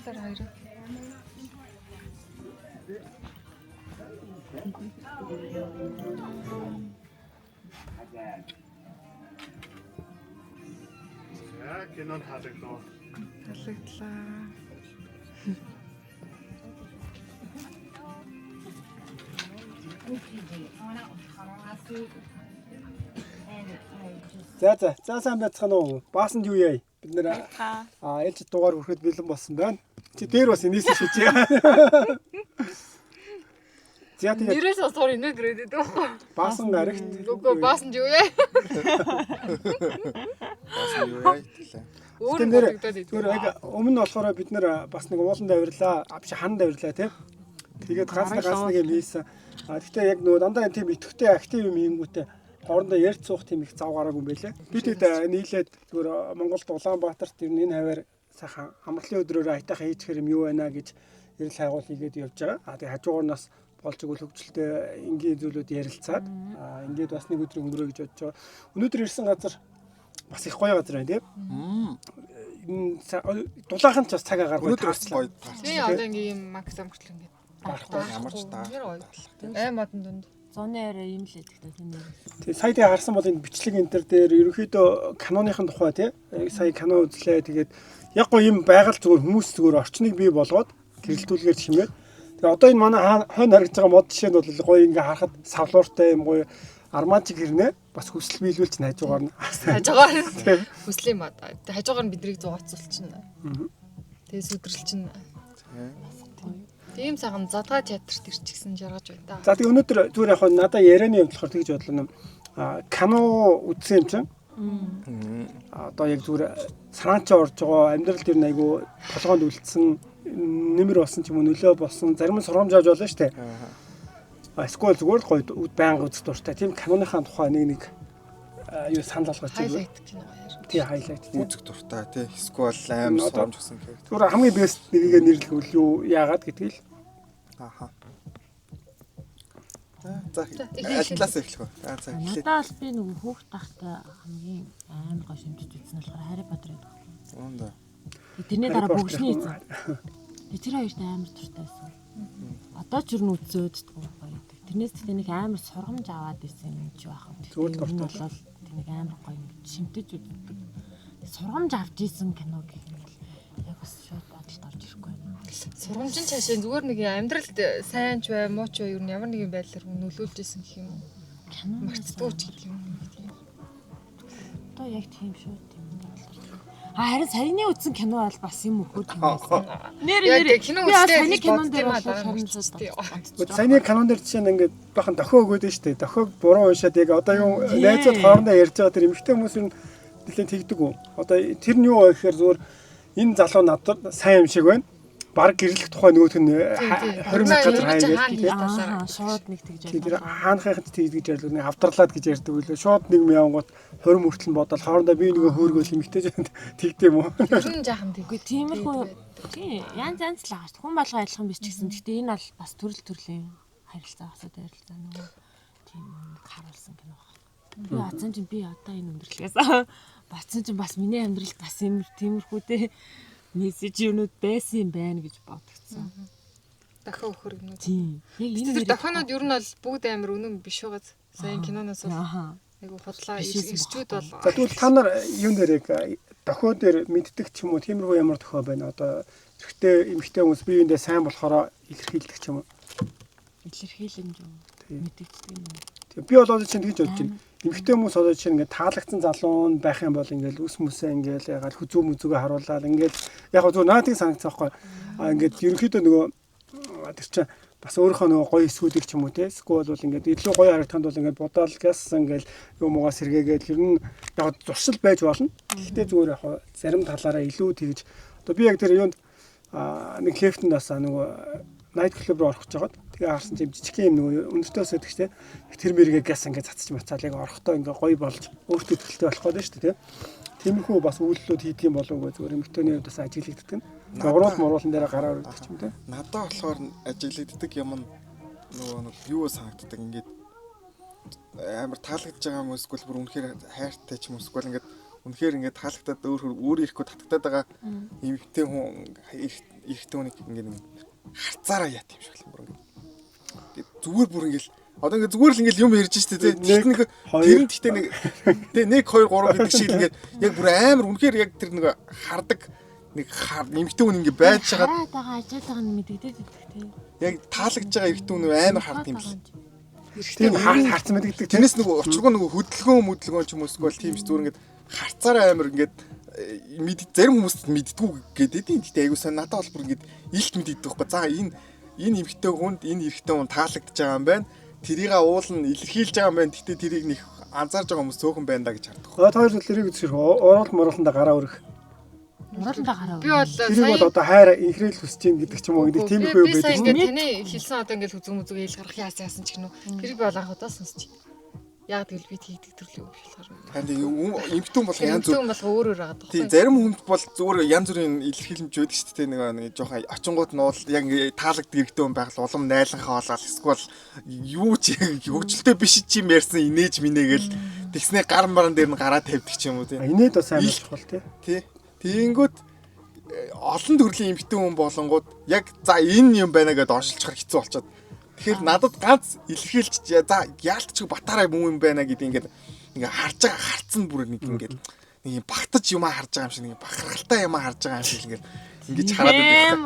Баярлалаа хоёроо. Кинон таалагдав. Таалагдлаа. За сайн байцгаана уу? Баасанд юу яа? Бид нэр ээлж дугаар хүрэхэд бэлэн болсон байна. Чи дээр бас энэс шижээ. За тэгээд Нэрээс осоор инээ грэдэд байхгүй. баасан гарагт. Үгүй баасан юу яа? Баасан юу яа гэлээ. Өөр бодогдоод идэв. Зүгээр яг өмнө болохоор бид нэр бас нэг уулан давирлаа, биш хан давирлаа тийм. Тэгээд ганц нэг юм хийсэн. Гэхдээ яг нөгөө дандаа тийм идэвхтэй актив юм хийнгүүтээ хоорондоо ярьж суух тийм их зав гараагүй юм байлээ. Бид нийлээд зүгээр Монголд Улаанбаатарт ер нь энэ хаваар сайхан амралтын өдрөөр айтайхан хийчихэр юм юу байна гэж ярил хайгуул хийгээд явж байгаа. Тэгээд хажуугаар нас болж игэл хөвгчлөлтэй энгийн зүйлүүд ярилцаад ингээд бас нэг өдрийг өнгөрөө гэж бодож байгаа. Өнөөдөр ирсэн газар бас их гоё газар байна тийм. Дулаахан ч бас цаг агаар гоё таарчлаа. Би одоо ингээм юм макс амгалт ингээд. Ямар ч таа. Аймадан дунд. Зуны арай юм л эдэгтэй тийм нэр. Тэгээ сая тий харсан бол энэ бичлэг энэ төр дээр ерөнхийдөө каноныхын тухай тий сая кино үзлээ. Тэгээд яг гоё юм байгаль зүгээр хүмүүс зүгээр орчныг бий болгоод гэрэлтүүлгээр чимээд. Тэгээ одоо энэ манай хойно харагдаж байгаа мод жишээ нь бол гоё ингээ харахад савлууртай юм гоё армажиг хэрнээ бас хүсэл биелүүлж хажуугаар нь. Хажуугаар хүслийн маа. Хажуугаар нь биднийг зугаацуулчихна. Тэгээ сүдрэлчин. Тийм сайхан задгаа театрт ирчихсэн жаргаж байна да. За тэгээ өнөөдөр зүгээр яг надаа ярианы юм болохоор тэгж бодлоо юм. Кино үзсэн юм чинь. Одоо яг зүгээр сараанчаа орж байгаа амьдрал дээр нь айгүй толгоонд үлдсэн нэмэр болсон ч юм уу нөлөө болсон зарим нь сургамж авч болно шүү дээ. Эсвэл зүгээр л гоё байнга үзэх дуртай. Тийм киноныхаа тухай нэг юу санал болгож байгаа. Хайлайт кино яар. Тий хайлайт. Үзэг дуртай тий. Эсвэл аим сургамж гэсэн хэрэг. Зүгээр хамгийн бест нэгийг нэрлэхүүл юу яагаад гэдгийг л. Аха. За аллаас эхлэх үү. За эхлэе. Надад бол би нөгөө хүүхд тахтай хамгийн амар гоё шимжиж үзсэн болохоор Harry Potter гэдэг. Уунда. Тэрний дараа бүгшний эзэн. Би тэр хоёрт амар дуртай байсан. Одоо ч юу н үзөөд гоё гэдэг. Тэрнээс тэгтээ нэг амар сургамж аваад исэн юм чи байх юм. Зүгээр л дуртай бол нэг амар гоё шимтэж үздэг. Сургамж авч исэн кино гэх юм бол яг бас шууд бодолд орж ирэхгүй байна. Сургамжийн цаашаа зүгээр нэг амьдралд сайн ч бай, муу ч бай, ер нь ямар нэгэн байдлаар нөлөөлж исэн гэх юм уу? Кино Мартдаггүй ч гэдэг юм. Одоо яг тийм шүү тийм бодлоо. Харин саяны үзсэн кино бол бас юм өхөр кино байсан. Яг кино үзлээ саяны кинон дээр бол Саяны кинон дээр жишээ нь ингээд бахан дохио өгөөд нь штэ. Дохиог буруу уншаад яг одоо юу найзууд хоорондоо ярьж байгаа тэр эмэгтэй хүмүүс нь нэлээд тэгдэг үү? Одоо тэр нь юу вэ гэхээр зүгээр энэ залуу надад сайн юм шиг байна. Бараг гэрлэх тухай нөгөөх нь 20 газар хаяа Аа шууд нэг тэгж ярьдаг. Тэр хаанхайхад тэгж ярьдаг нэг авдарлаад гэж ярьдаг үлээ. Шууд нэг мянгууд 20 мөртөл нь бодоод хоорондоо би нөгөө хөөргөөл эмэгтэй тэгдэм үү? Тэр нь жаахан тэггүй. Тиймэрхүү тийм янз янз л байгаа шүү. Хүн болгоо адилхан биш ч гэсэн. Гэхдээ энэ бол бас төрлийн харилцаа асуудал ярилцаа нөгөө тийм харуулсан кино байна. Би атсан чинь би одоо энэ өндөрлгээс бацсан чинь бас миний амьдралд бас юм тиймэрхүүтэй мессеж юмуд байсан юм байна гэж бодгцсан. Дахиад өхөр гэнэ. Тийм. Яг энэ дахианууд ер нь бол бүгд амар үнэн биш байгааз. Сайн киноноос бол айгу худлаа ирчүүд бол. За тэгвэл та нар юун дээр яг дохио дээр мэддэг ч юм уу тиймэрхүү ямар дохио байна? Одоо эрэгтэй эмэгтэй хүмүүс биеиндээ сайн болохоор илэрхийлдэг ч юм уу? Илэрхийлэмж юм. Мэдэгддэг юм. Тэгээ би бол одоо чинь тэгж бодож байна. Эмэгтэй хүмүүс одоо чинь ингээд таалагдсан залуу нь байх юм бол ингээд үс мүсээ ингээд ягаад хүзүү мүзүүгээ харуулаад ингээд яг зөв наадыг санагцсан байхгүй. Ингээд ерөнхийдөө нөгөө тэр чинь бас өөрийнхөө нөгөө гоё эсвүүдийг ч юм уу те эсвэл бол ингээд илүү гоё харагдаханд бол ингээд будаал газ ингээд юмгаа сэргээгээд ер нь яг зуршил байж болно. Гэхдээ зүгээр яг зарим талаараа илүү тэгж одоо би яг тэр юунд нэг лефтэнд бас нөгөө найт клуб руу орох гэж байгаа. Тэгээ харсан чинь жижиг юм нөгөө өндөртөөс өгчтэй тэр мэргээ газ ингээд цацж мацаал яг орохдоо ингээд гоё болж өөртөө тэлтэй болох гээд шүү дээ тийм. Тиймэрхүү бас үйлдэлүүд хийдэг юм болов уу зүгээр эмэгтэйний хувьд бас ажиглагддаг нь. Уруул муруулан дээр гараар өгдөг ч юм те. Надад болохоор ажиглагддаг юм нь нөгөө юу санагддаг ингээд амар таалагдж байгаа юм эсвэл бүр үнэхээр хайртай ч юм уу эсвэл ингээд үнэхээр ингээд таалагдаад өөр ирэхгүй татагдаад байгаа эмэгтэй хүн эрэгтэй хүнийг ингээд харцаараа яат юм шиг л бүр ингээд зүгээр бүр ингээд одоо ингээд зүгээр л ингээд юм ярьж штэ тий нэг тэр нь гэхдээ нэг тий 1 2 3 гэдэг шиг л ингээд яг бүр амар үнэхээр яг тэр нэг хардаг нэг эмэгтэй хүн ингээд байж байгаа байгаа ажаад байгаа нь мэдэгдээд идэх тий яг таалагдж байгаа эрэгтэй хүн амар хард юм шиг тийм харцсан мэддэг. тэрнээс нөгөө очиргоо нөгөө хөдөлгөөн ч юм уу эсвэл тийм ч зүгээр ингээд харцаараа амар ингээд зарим хүмүүс мэддгүү гэдэг тийм. Гэтэ айгуу сайн надад бол бүр ингээд илт мэддэг байхгүй. За энэ эмэгтэй хүнд энэ эрэгтэй хүн таалагдж байгаа юм байна. Тэрийг уулна илэрхийлж байгаа юм байна. Гэтэ тэрийг нэг анзаарж байгаа хүмүүс цөөхөн байна да гэж хардаг. Одоо хоёр зүйлэрийг үзэх орол моролтонд гараа өрөх. Уралдаа гараа. Би бол Тэр бол одоо хайр инхрээл хүсэж юм гэдэг ч юм уу гэдэг тийм их би сая байдаг. ингээд таны хэлсэн одоо ингээд зүг мүзэг eel гарах яасан ч гэнэ. Тэрийг би бол анх удаа сонсч. Яг тэгэл би хийдэг төрлөө юм болохоор. Танд эмэгтэй хүн болох янз бүр. Эмэгтэй хүн болох өөр байгаа тоххой. Тийм зарим хүнд бол зүгээр янз бүрийн илэрхийлэмж байдаг шүү дээ. Нэг жоохон очингууд нь бол яг таалагддаг эрэгтэй хүн байхад улам найланхаа болоод эсвэл юу ч хөгжилтэй биш ч юм ярьсан инээж минэгээл тэгснээ гар маран дээр нь гараа тавьдаг ч юм уу тийм. Инээд бас амар чухал тий. Тэгэнгүүт олон төрлийн эмэгтэй хүн болонгууд яг за энэ юм байна гэдээ оншилчихар хэцүү болчиход. Тэгэхээр надад ганц илэрхийлж за яалтч батаараа юм байна гэдэг ингээд харж байгаа харцсан бүр нэг ингээд нэг багтаж юм харж байгаа юм шиг нэг бахархалтай юм харж байгаа юм шиг ингээд ингэж хараад байдаг.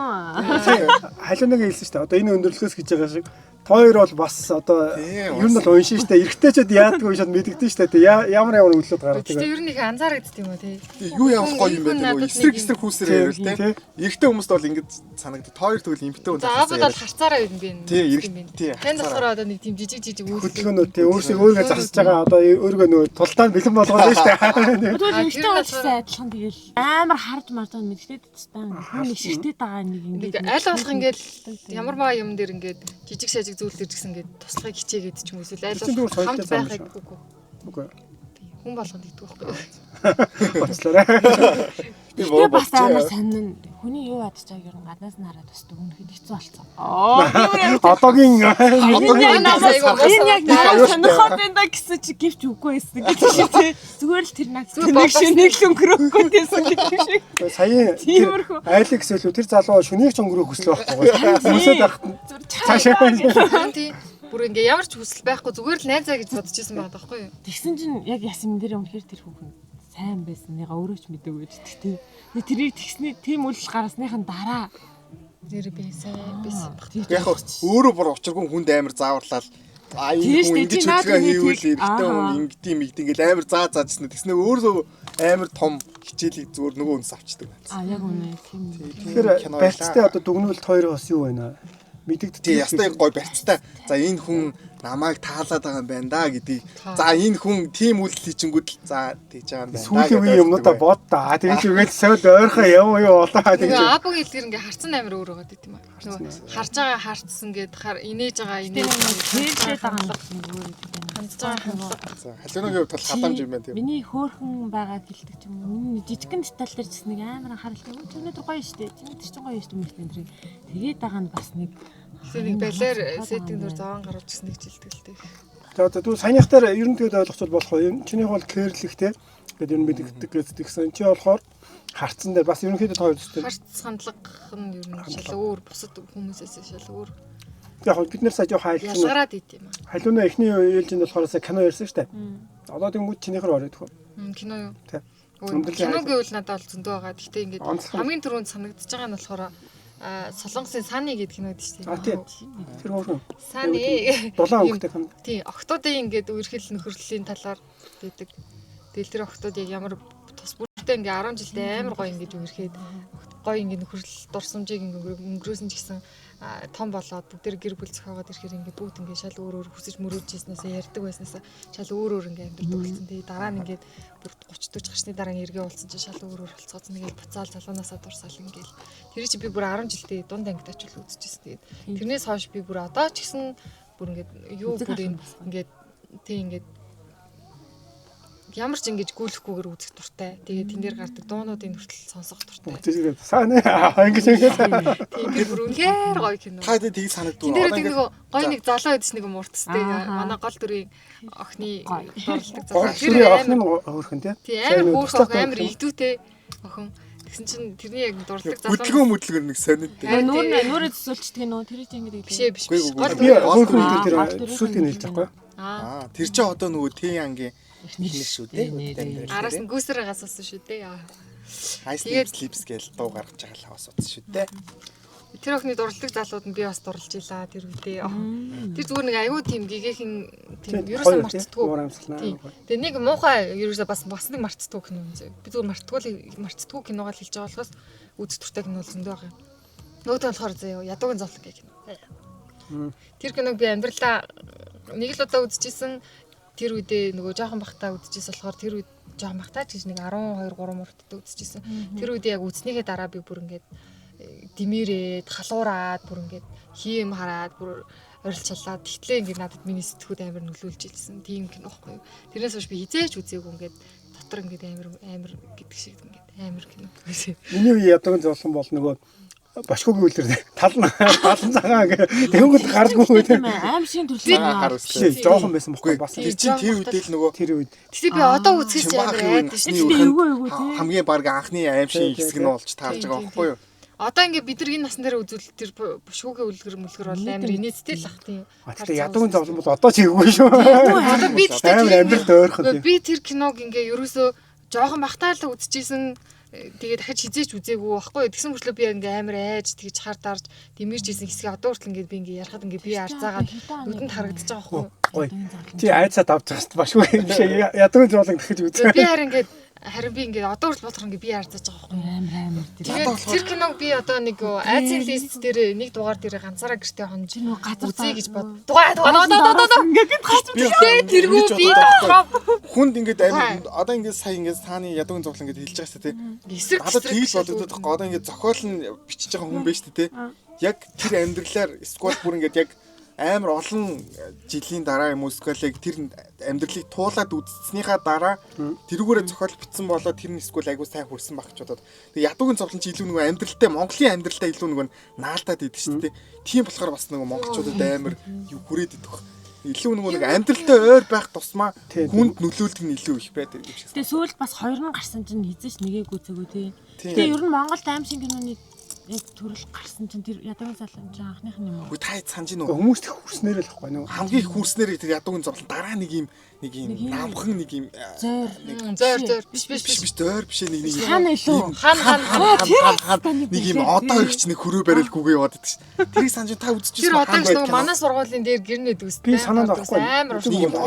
Халиунаг хэлсэн шүү дээ. Одоо энэ өндөрлөхөөс гэж байгаа шиг хоёр бол бас одоо ер нь бол уншин штэ эргэжтэйчүүд яадгүй шууд мэдэгдэн штэ ямар үйлдэл гаргадаг. Гэтэ ер нь их анзаарэгддэг юм уу тий. Юу явах гоё юм бэ нөгөө эсрэг хүүсээр ярил те. Эрэгтэй хүмүүст бол ингэж санагдаад хоёр тэгвэл эмэгтэй хүн За аваад бол харцаараа юм бэ. Тий. Танд болохоор одоо нэг тийм жижиг хөдөлгөөнүүд тий өөрийгөө засаж байгаа одоо өөрийгөө нөгөө тултаанд бэлэн болгоод штэ. Тэгвэл эмэгтэй уулзсан адилхан тэгэл амар харж мартаа мэдээд тастан. Хүн их шигтэй байгаа нэг ингээд аль болох ингээд ямар маа юм дээр ингээд жижиг сажиг зүйл дээр гэсэн ингээд туслахыг хичээгээд ч юм уу эсвэл аль болох хамт байхыг үгүй. Хүн болгонд идэх байхгүй. Боцлоо. Би бас амар сонин хүний юу ядж байгааг ер нь гаднаас нь хараад бас дүгнэхэд хэцүү болцсон. Одоогийн Энэ яг сонирхоод байна гэсэн чи гівч үгүй байсан гэдэг шиг тий. Зүгээр л тэр наг нэг шүнийг л өнгөрөөхгүй гэсэн гэдэг шиг. Сая айлыг гэсэлүү тэр залуу шүнийг ч өнгөрөөх хүсэл байхгүй. Хүмүүсэд байх. Цаашаа. Тий. Бүр ингээ ямар ч хүсэл байхгүй зүгээр л найзаа гэж бодож ирсэн байгаа байхгүй юу? Тэгсэн чинь яг ясмин дээр өмнөхөр тэр хүүхэн сайн байсан. Яга өөрөө ч мэдээгүй гэдэг тий. Тэрийг тэгснээ тийм үйл гаргасныхын дараа нэр би сайн байсан баг. Яг өөрөө бүр учиргүй хүнд амар зааварлал энэ хүн ингэж хөдөлгөөн хийвэл эрэгтэй хүн ингэдэм ингээл амар заажсэн. Тэгснээ өөрөө амар том хичээлийг зүгээр нөгөө хүнс авчдаг. Яг үнэ тийм. Тэгэхээр барьцтай одоо дүгнүүлт хоёр бас юу байна? Мэдэгддэг. Тий ястай гой барьцтай. За энэ хүн намайг таалаад байгаа юм байна да гэдгийг. За энэ хүн тийм үйлдэл хийчингүүд л за тэгж байгаа юм байна. Сүүлийн үеийн юмнуудаа бод та. Тэгж үгээд сойд ойрхон яваа болоо тэгж. Аабог хэлдгэр ингээ харцсан амир өөр байгаа гэдэг юм аа. Нөгөө харж байгаа харцсан гэд инээж байгаа инээж хэлээд байгаа юм зүгээр гэдэг. хандж байгаа хандлага. За халууныгийн хувьд бол хадамж юм байна тийм. Миний хөөхөн байгаад хэлдэг ч юм уу. Жижигхэн деталь дээр ч нэг амар анхааралтай. Өнөөдөр гоё штэ. Тэр чинь гоё штэ мөртэн тэр. Тэгээд байгаа нь бас нэг нэг балер сеттинг дөр зовоон гарч ирсэн нэг жилтгэлтэй. За одоо саяныхтаар ер нь тэгээд ойлгоцвол болох юм. Чинийх бол кэрлэх те. Тэгээд ер нь мэддэг гэсэн. Чи болохоор харцсан дээр бас ерөнхийдөө хоёр төстэй. Харц хандлага нь ер нь шал өөр бусад хүмүүсээс шал өөр. Яг бид нэр сая жоохон хайлт. Ялгараад ид юм аа. Халууна эхний ээлжинд болохоор сая кино ярьсан штэ. Одоо тэнгууд чинийхэр ороод тхөө. Кино юу? Тий. Кино гэвэл надад бол зөндөө байгаа. Гэхдээ ингээд хамгийн түрүүнд санагдаж байгаа нь болохоор Солонгосын Сани гэдэг кино гэдэг чинь. Тийм. Тэр хөөрхөн. Сани. Дулаан өнгөтэй кино. Тийм. Октодын ингээд үргэлжлэл нөхөрлөлийн талаар байдаг. Тэгэл тэр октод яг ямар тус бүртээ ингээд 10 жилдээ амар гоё ингээд үргэлжлээд гоё ингээд нөхөрлөл дурсамжийг ингээд өнгөрөөсөн ч гэсэн том болоод бүгд гэр бүл зохиогоод ирэхээр ингээд бүгд ингээд шал өөр өөр хүсэж мөрөөжсэнээс ярьдаг байснаас шал өөр өөр ингээд амьдрдаг болсон. Тэгээ дараа нь ингээд бүр 30 40 гарсны дараа эргээ уулзсан чинь шал өөр өөр болцооцсон. Ингээд буцаал залуунаасаа дурсаал ингээд тэр чи би бүр 10 жилдээ дунд ангид очил үзчихсэн. Тэгээд тэрнээс хойш би бүр одоо ч гэсэн бүр ингээд юу бүр ингээд тийм ингээд ямар ч ингэж гүйлэхгүйгээр үзэх дуртай. Тэгээд тэн дээр гардаг дуунуудын хүртэл сонсох дуртай. Тэгээд саана ингэж Тэгээд бүр үнэхээр гоё кино. Та тэгээд тийг санагддаг. Тэн дээр нэг гоё нэг залуу байдс нэг мууртстэй. Манай гол дүрийн охины дурлдаг залуу. тэр охин нь хөөрхөн тий. Тийм амар хөөрхөн амар илдүүтэй охин. Тэгсэн чинь тэрний яг дурлдаг залуу. Хөдөлгөөн нэг сонид. Нүрээ төсөөлчдөг нөө тэр чинь ингэдэг. Биш. Би хөөрхөн тэр сүлтийг нэлж байхгүй. Тэр чинь одоо нөгөө Т ангийн эхнэр шүү дээ. Араас нь гүйсээр гассан шүү дээ. Тэгээд Lips гээл дуу гаргаж байгаа л хавас утсан шүү дээ. Тэр охины дурлдаг залууд нь би бас дурлж илаа тэр үедээ. Тэр зүгээр нэг аюу тийм гигэхэн тийм ерөөсөө марцдаггүй. Тэгээ нэг муухай ерөөсөө бас нэг марцдаггүй кино юм зөө. Би зүгээр марцдаггүй киногоо л хэлж байгаа болохоос үзэх туртай кино л зөндөө байгаа юм. Нөгөөдөө болохоор зөө ядуугийн зовлон гэх кино. Тэр киног би амьдралаа нэг л удаа үзчихсэн. Тэр үедээ нөгөө жоохон бахтаа үзчихсэн болохоор тэр үед жоохон бахтаа ч гэж нэг 12 3 мөртөд үзчихсэн. Тэр үедээ яг үзнийхээ дараа би бүр ингээд димэрээд халуураад бүр ингээд хийм хараад бүр орилчалаад тэгтлээ ингээд надад миний сэтгүүд амар нөлөөлж илсэн. Тийм кино байхгүй юу. Тэрнээс хойш би хизээч үзээгүй ингээд дотор ингээд амар гэдэг шиг ингээд амар кино. Миний үе ядуугийн зовлон бол нөгөө бошгоогийн үйлэр талан цагаан гэх тэнгууд гаргүй тийм аим шин төрлөө жоохон байсан бохгүй бас тэр чинь тэр үедээ л нөгөө тэр үед тэгсэн би одоо үзэж амар айдаж эйгүү хамгийн баг анхны аим шин хэсэг нь болж таарж байгаа байхгүй юу. Одоо ингээд бид нар энэ насн дээр үзвэл тэр бушгуугийн үлгэр мүлгэр бол амар инээдтэй л ах тийм. Тэгээ ядуугийн зовлон бол одоо ч хийггүй шүү. Одоо би амар амьдралд ойрхон. Би тэр киног ингээ ерөөсөө жоохон махтаалаа үзчихсэн. Тэгээ дахиж хизээч үзээгүй байхгүй. Тэгсэн мөрчлөө би ингээ амар айж тэгж хар дарж дэмэрж исэн хэсгийг одоо хүртэл ингээ би ингээ ярахад ингээ би арзаагаад нүдэнд харагдаж байгаа байхгүй. Тий айцаа давж байгаа шүү дээ. Башгүй юм шиг ядуугийн зовлон дахиж үзээ. Би харин би ингээ одоо хүртэл бодох ингээ би арзааж байгаа байхгүй. амар Тэгээд тэр киног би одоо нэг Азийн лист дээр нэг дугаар дээр ганцаараа гэртээ хонж үзье гэж бод. Дугаа ингээ тэргүү би хүнд ингээд амин одоо ингээд сая ингээд сааны ядуугийн зовлон ингээд хэлж байгаа шүү дээ. эсрэг Надад тийж бодогдоод байгаа. Одоо ингээд зохиол нь бичиж байгаа хүн байж тээ. Яг тэр амьдралаар эсвэл бүр ингээд яг амар олон жилийн дараа юм уу эсвэл яг тэр амьдралыг туулаад үзснийхаа дараа тэрүүгээрээ зохиол бичсэн болоод тэр нь эсвэл айгуу сайн хүрсэн баг ч бодоод. Тэгээ ядуугийн зовлон чи илүү нөгөө амьдралтай Монголын амьдралтай илүү нөгөө наалдаад идэг шүү дээ. Тийм болохоор бас нөгөө монголчуудад амар хүрээд идэх. Илүү нөгөө нэг амьдралтай ойр байх тусмаа хүнд нөлөөлдөг нь илүү их байдаг юм шиг. Тэгээ сүүл бас хоёр нь гарсан чинь хизээч нэгийг үзээгүй тий. Тэгээ ер нь Монголд аим шин киноны яг төрөл гарсан чинь тэр ядуугийн зовлон чинь анхных нь юм уу? Үгүй та цаанж нөгөө хүмүүс их хүрснээр л байхгүй нөгөө хамгийн их хүрснээр тэр ядуугийн зовлон дараа нэг юм намхан нэг юм зөөр биш зөөр биш нэг хаана илүү хаан нэг юм одоо ихч нэг хөрөө барилгүйгээ яваад байдаг ш. Тэрийг санаж та үзчихсэн тэр одоо ч нөгөө манай сургуулийн дээр гэрнээ дүүстэй. би санаад байхгүй амар нэг юм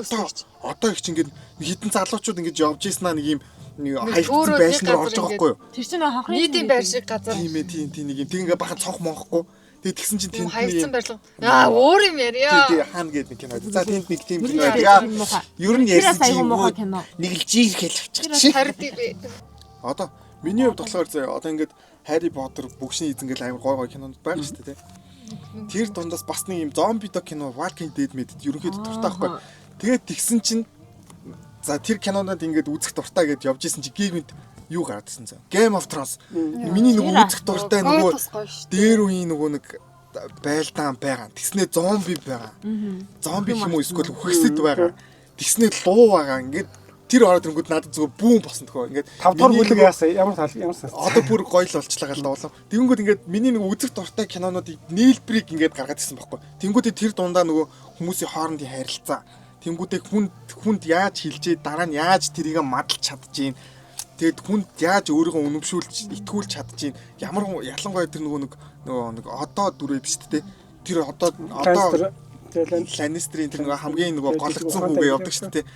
одоо ихч ингээд хитэн залуучууд ингэж явж ийснаа нэг юм хайрцсан байшин руу орж байгаа байхгүй юу? Тэр чинь хонхны нийтийн байр шиг газар Тийм нэг юм тэг ингээ бахан цонх монхгүй. Тэгээ тэгсэн чинь тэнд хайрцсан барилга. Өөр юм яриа. Тэгээ хаана гэдэг нэг кино. За тэнд нэг тийм кино байдаг. Ер нь ярьсан чинь нэг л жир хэлчихчих чи. Хардаг би. Одоо миний хувьд болохоор зөө одоо ингээд Harry Potter бүгшний эзэнгээл амар гой кинонд байгаа шүү дээ. Тэр дундаас бас нэг юм зомби дог кино Walking Dead мэдэд ерөнхийдөө дуртай байхгүй. Тэгээд тэгсэн чинь за тэр кинонод ингээд үзэх дуртай гэдээ явж исэн чи геймэнд юу гаргадсан заа. Game of Thrones. Миний нөгөө үзэх дуртай нөгөө дээр үеийн нөгөө нэг байлдаан байгаа. Тэгснээ зомби байгаа. Зомби юм уу эсвэл үхсэд байгаа. Тэгснээ луу байгаа. Ингээд тэр ороод ирэнгүүт надад зүгээр бүүн босон төхөө. Ингээд 5 дахь бүлэг яасан ямар санаа. Одоо бүр гоё л болчлаа гал дуулав. Тэнгүүд ингээд миний нэг үзэх дуртай кинонуудыг нээлбэрийг ингээд гаргаад ирсэн байхгүй. Тэнгүүдээ тэр дундаа нөгөө хүмүүсийн хоорондын харилцаа. Тэнгүүдээ хүнд яаж хилжээ дараа нь яаж тэрийг мадалж чадчихээн. Тэгэд хүнд яаж өөрийгөө үнэмшүүлж итгүүлж чадчихээн. Ямар ялангуяа тэр нөгөө одоо дүрээ биш тээ. Тэр одоо Lannister-ийн тэр нөгөө хамгийн нөгөө голөгцсон хүүгээ явдаг шүү дээ.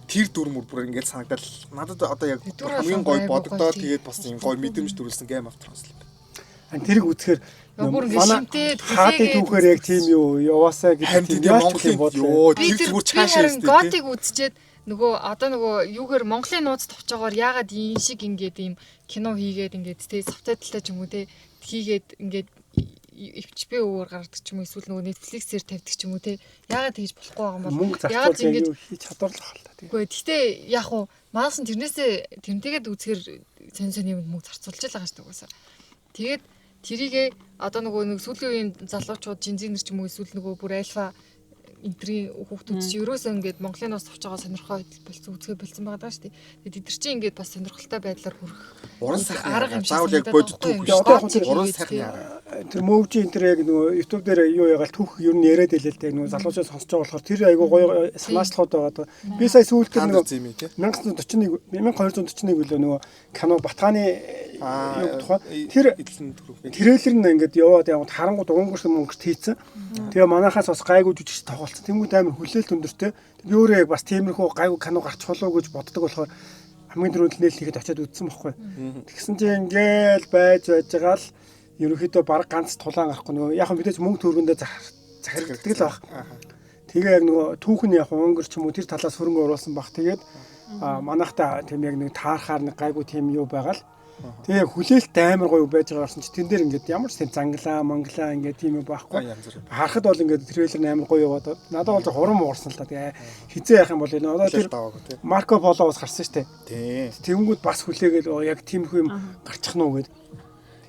Тэр дүр мөр бүр ингээд санагдал надад одоо яг хамгийн гоё бодогдоод тэгээд бас юм гоё мэдрэмж төрүүлсэн Game of Thrones л байна. Тэрийг үзэхээр манай хаадын түүхээр яг тийм юу яваасаа гэдэг тийм Монголын бодлоо тэр зүгээр цаашаа тийм готыг үзчихэд нөгөө одоо нөгөө юугээр Монголын нууц товчоогоор яагаад ийм шиг ингээд ийм кино хийгээд ингээд тэ сабтайтлаа ч юм уу тэ хийгээд ингээд өвчбэ өөр гаргадаг ч юм уу эсвэл нөгөө Netflix-ээр тавьдаг ч юм уу те. Яагаад тэгж болохгүй байгаа юм бол мөнгө яагаад зарцуулж ингэж юу хийж чадварлах хэл та. үгүй гэхдээ яг уу манаас нь тэрнтэйгээд үзэхэр сонь юм мөнгө зарцуулж л байгаа шүү дээ угаасаа. Тэгээд тэрийгээ одоо нөгөө нэг сүүлийн үеийн залуучууд жинзинер ч юм уу эсвэл нөгөө бүр альфа энтрийн хүүхдүүд чинь ерөөсөө ингээд Монголын нас авч байгаа сонирхоо болсон үзгээ болсон байгаа шүү дээ. Тэгээд тэд нар чинь ингээд бас сонирхолтой байдлаар хүрэх уран сайхны арга юм шиг заавал яг бодит түүх шүү дээ. уран сайхны арга. Тэр мөвжийн энэ яг нөгөө YouTube дээр юу ягаал түүх ер нь яриад хэлээ л дээ. Нөгөө залуучууд сонсож байгаа болохоор тэр айгу гоё санаачлахад байгаа. Би сая сүүлд тэр нөгөө 1241 үлээ нөгөө кино Батганы юу тухай тэр трейлер нь ингээд яваад яваад харангууд унгууш мөнгөс хийцэн. Тэгээ манахаас бас гайгүй жүжигч тоглолцсон. Тэнгүүд амар хүлээлт өндөртэй. Би өөрөө яг бас тиймэрхүү гайгүй кино гарч болоо гэж боддог болохоор хамгийн түрүүнд нээлтгээд очиад үзсэн байхгүй. Тэгсэн чинь ингээл байж байгаа л ерөнхийдөө баг ганц тулаан гарахгүй нөгөө яг мэдээж мөнгө төгрөндөө захирагддаг л баг. Тэгээ яг нөгөө түүхэн яг унгар ч юм уу тэр талаас хөрөнгө оруулсан баг. Тэгээд манайхта тийм яг нэг таархаар нэг гайгүй тийм юу байгаа л. Тэгээ хүлээлт амар гоё байж байгаа орсон чи тэн дээр ингээд ямар ч тийм занглаа манглаа ингээд тийм юм байхгүй. Харахад бол ингээд трейлер нь амар гоё яваад надад бол хурам уурсан л та. Тэгээ хизээ яах юм бол энэ одоо тэр Марко Поло бас гарсан шүү дээ. Тэнгүүд бас хүлээгээл яг тиймэрхүү юм гарчих нь уу гэд.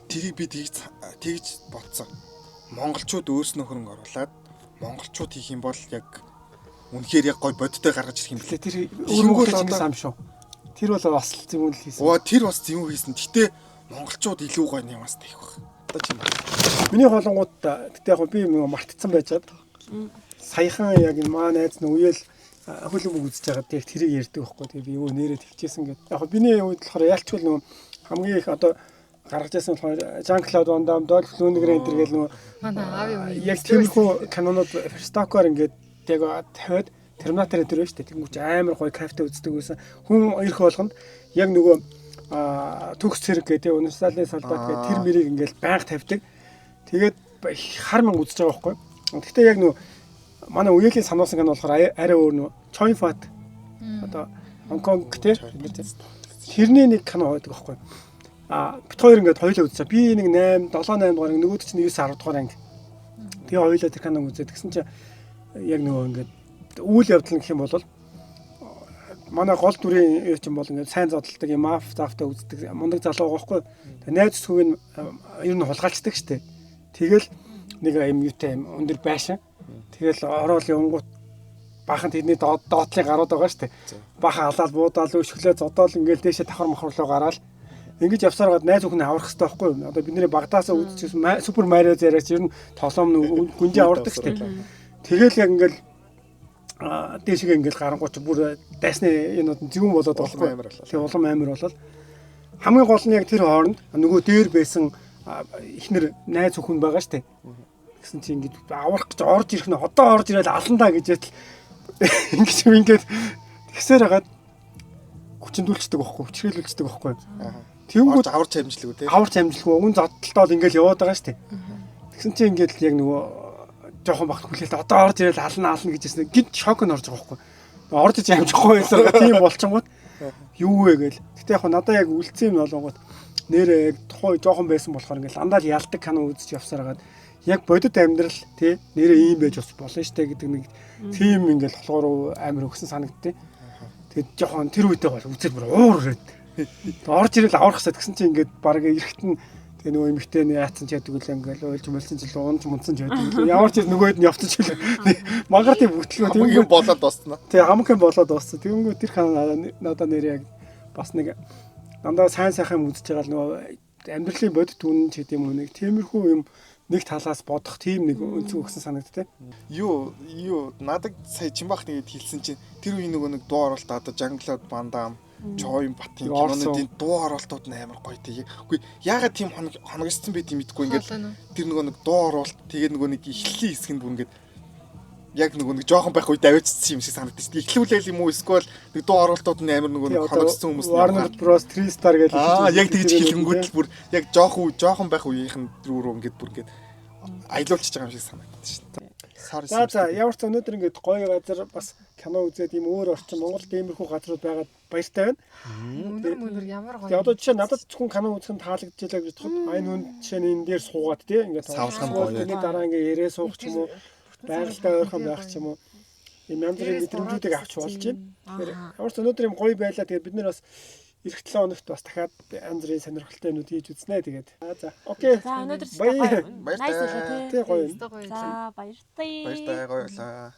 Тэрийг би тэгж бодсон. Монголчууд өөрснөө хөрөнгө оруулаад монголчууд хийх юм бол яг үнэхээр яг гой бодтой гаргаж ирэх юм блэ. Тэр өөрөнгөө л одоо ам шүү. Тэр бол бас зөв үйл хийсэн. Тэр бас зөв хийсэн. Гэтэ монголчууд илүү гоё нямаас таих баг. Одоо ч юм байна. Миний холонгууд гэтээ яг би мартцсан байжгаад саяхан яг маа найз нь үеэл хөлөг үзэж байгаа тийм тэрийг ярьдаг байхгүй. Тэгээ би юу нэрээ тэгчээсэн гэдэг. Яг биний үед болохоор ялчгүй нөгөө хамгийн их одоо гаргаж ирсэн болохоор Jean-Claude Van Damme, Dolph Lundgren энэ гэл нөгөө манай аав юм. яг тиймэрхүү кинонууд стокоор ингээд яг тавиад Терминатор дээр байна шүү дээ. Тэнгүүч амар гоё кафе үздэг байсан. Хүн ирэх болгонд яг нөгөө төгс цэрэг гэдэг универсалын солдат гэдэг тэр мэрийг ингээл байнга тавьдаг. Тэгээд хар мэн үзэж байгаа байхгүй. Гэхдээ яг нөгөө манай үеэлийн сануулсан кино болохоор арай өөр нөгөө Choi Fat одоо Хонконг тий тэрний нэг кино байдаг байхгүй. Бит хоёр ингээд хоёулаа үзсэн. Би нэг 8 7 8 дугаар нөгөөд чинь 9 10 дугаар анги. Тэгээ хоёулаа тэр киног үзээд тэгсэн чинь яг нөгөө ингээд үйл явдал гэх юм бол манай гол дүрийн юу ч юм бол ингээд сайн зодтолдог юм маф завтаа үздэг мундаг залуу байгаа байхгүй. Тэгээ найз зүг нь ер нь хулгайлцдаг штеп. Тэгэл нэг юм юутай юм өндөр байшин. Тэгэл орол явангууд баахан тэдний доотлын гарууд байгаа штеп. Баахан алаал буудаал өшгөлөө зодоол ингээд дээшээ давхар махарлуу гараал. Ингэж явсаар гад найз бүхэн аврах хэрэгтэй байхгүй юу? Одоо бидний багтаасаа үзчихсэн супер марио зэрэгч ер нь толом гүнжээ авардаг штеп. Тэгэл яг ингээд дээшгээ ингээл гарангууч бүр дайсны энүүд зөвөн болоод байгаа байхгүй. Тэгээ улам амар болол. Хамгийн гол нь яг тэр хооронд нөгөө дээр байсан ихнэр найз бүхэн байгаа штэ. Гэсэн чи ингээд аврах гэж орж ирэх нь одоо орж ирэл аландаа гэж яатал ингэж ингээд тэгсээр хагаад хүчндүүлцдэг байхгүй, хүчрэлүүлцдэг байхгүй. Тэнгүүд аварч амжилгүй тий. Аварч амжилгүй уг зодтолтоод ингээл яваад байгаа штэ. Тэгсэн чи ингээд яг нөгөө жоохон багт хүлээлт одоо орж ирэл ална гэжсэн гинт шок нь орж байгаа байхгүй. Орж иж амжихгүй байсан тийм болчингууд юу вэ гээл. Гэтэ яг надаа яг үлдсэн юм болонгууд нэрээ яг тухай жоохон байсан болохоор ингээл андаа л ялдаг кино үзэж явсаар хагаад яг бодит амьдрал тий нэрээ ийм байж болно штэ гэдэг нэг тийм ингээл болохоор амар өгсөн санагдтыг. Тэгээд жоохон тэр үедээ бол үзэл бүр уур ирээд. Орж ирэл аврах гэсэн тэгсэн чинь ингээд баг эрэхт нь тэгээ нөгөө эмэгтэй яатсан ч яддаг үл ингээл ойлж мөлсөн ч унж мунсан ч яддаг. Ямар ч нөгөөд нь явцсан ч магаар тийм бүтлгөө тийм юм болоод дуусна. Тэгээ хамгийн болоод дууссан. Тэгэнгүүт тэр хана надаа нэр яг бас нэг дандаа сайн сайхан үзэж байгаа л нөгөө амьдралын бодит үнэн ч гэдэм үү нэг тиймэрхүү юм нэг талаас бодох тийм нэг өнцөг өгсөн санагдтыг. Юу надад сая Чимбах нэгэд хэлсэн чинь тэр үеийн нөгөө нэг дуу оролт одоо Jean-Claude Van Damme Choi Fat-ийн кинонуудын дуу оролтууд нь амар гоё тий. Үгүй яагаад тийм хоногссон байд юм мэдгүй ингээд тэр нөгөө нэг дуу оролт тэгээд нөгөө нэг эхлэлийн хэсгэнд бүр ингээд яг нөгөө нэг жоохон байх үед авчирсан юм шиг санагдаж тий. Эхлүүлээл юм уу эсвэл нэг дуу оролтууд нь амар нөгөө нэг хоногссон хүмүүс нь Warner Bros 3 star гэж яг тэгж хэлэнгүүт л бүр яг жоохон байх үеийнхэн рүү ингээд бүр ингээд аялуулчихж байгаа юм шиг санагдаж шин. сар За ямар ч өнөөдөр ингээд гоё газар бас кино үзээд ийм өөр орчин Монголд иймэрхүү газрууд байгаад баяртай байна. Өнөр ямар гоё. Тэгээ одоо жишээ надад зөвхөн кино үзэх нь таалагдчихлаа гэж бодоход айн хүн жишээ нь энэ дээр суугаад тий ингээд Савлган гоё. Тэрний дараа ингээд ярээ суух ч юм уу байгальтай ойрхон байх ч юм уу ийм янз бүрийн мэдрэмжүүдийг авч болж байна. Тэгэхээр ямар ч өнөөдөр юм гоё байлаа. Тэгээ бид нэр бас эх 7 хоногт бас дахиад янз бүрийн сонирхолтой юмуд хийж үзнэ. Тэгээд за окей. За өнөөдөр Баяр. nice байлаа тий. Тий гоё. Гоё. За баяртай. Баяртай гоё байлаа.